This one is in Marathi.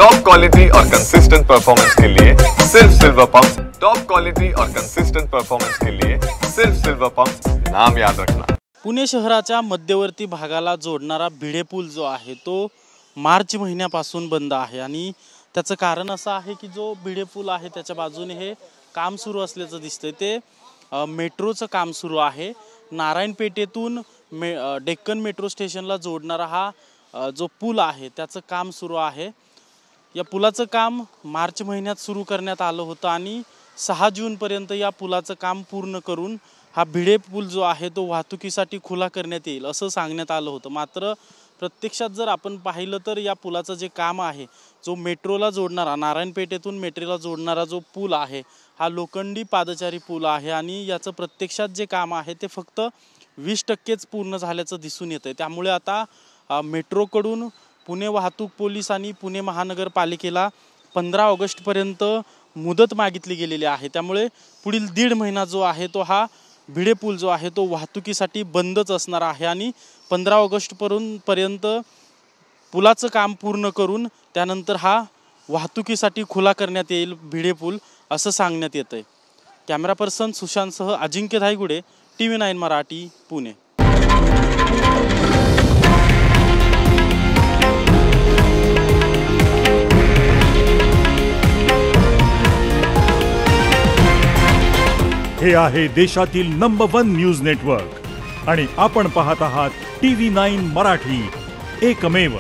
टॉप क्वालिटी और कंसिस्टेंट परफॉर्मेंस के लिए सिर्फ सिल्वर पंप्स। टॉप क्वालिटी और कंसिस्टेंट परफॉर्मेंस के लिए सिर्फ सिल्वर पंप्स, नाम याद रखना। पुणे शहराच्या मध्यवर्ती भागाला जोडणारा भिडे पूल जो आहे तो मार्च महिन्यापासून बंद आहे आणि त्याचं कारण असं आहे की जो भिडे पूल आहे त्याच्या बाजूने हे काम सुरू असल्याचं दिसतंय। ते मेट्रोचं काम सुरू आहे। नारायणपेठेतून डेक्कन मेट्रो स्टेशनला जोडणारा हा जो पूल आहे त्याचं काम सुरू आहे। या पुलाचं काम मार्च महिन्यात सुरू करण्यात आलं होतं आणि 6 जूनपर्यंत या पुलाचं काम पूर्ण करून हा भिडे पूल जो आहे तो वाहतुकीसाठी खुला करण्यात येईल असं सांगण्यात आलं होतं। मात्र प्रत्यक्षात जर आपण पाहिलं तर या पुलाचं जे काम आहे, जो मेट्रोला जोडणारा नारायणपेठेतून मेट्रोला जोडणारा जो पूल आहे हा लोखंडी पादचारी पूल आहे आणि याचं प्रत्यक्षात जे काम आहे ते फक्त 20%च पूर्ण झाल्याचं दिसून येतंय। त्यामुळे आता मेट्रोकडून पुणे वाहतूक पोलीस आणि पुणे महानगरपालिकेला 15 ऑगस्टपर्यंत मुदत मागितली गेलेली आहे। त्यामुळे पुढील 1.5 महिना जो आहे तो हा भिडे पूल जो आहे तो वाहतुकीसाठी बंदच असणार आहे आणि 15 ऑगस्टपर्यंत पुलाचं काम पूर्ण करून त्यानंतर हा वाहतुकीसाठी खुला करण्यात येईल भिडे पूल असं सांगण्यात येतंय। कॅमेरा पर्सन सुशांतसह अजिंक्य धायगुडे, TV9 मराठी, पुणे। हे आहे देशातील नंबर 1 न्यूज नेटवर्क आणि आपण पाहत आहात TV9 मराठी, एकमेव।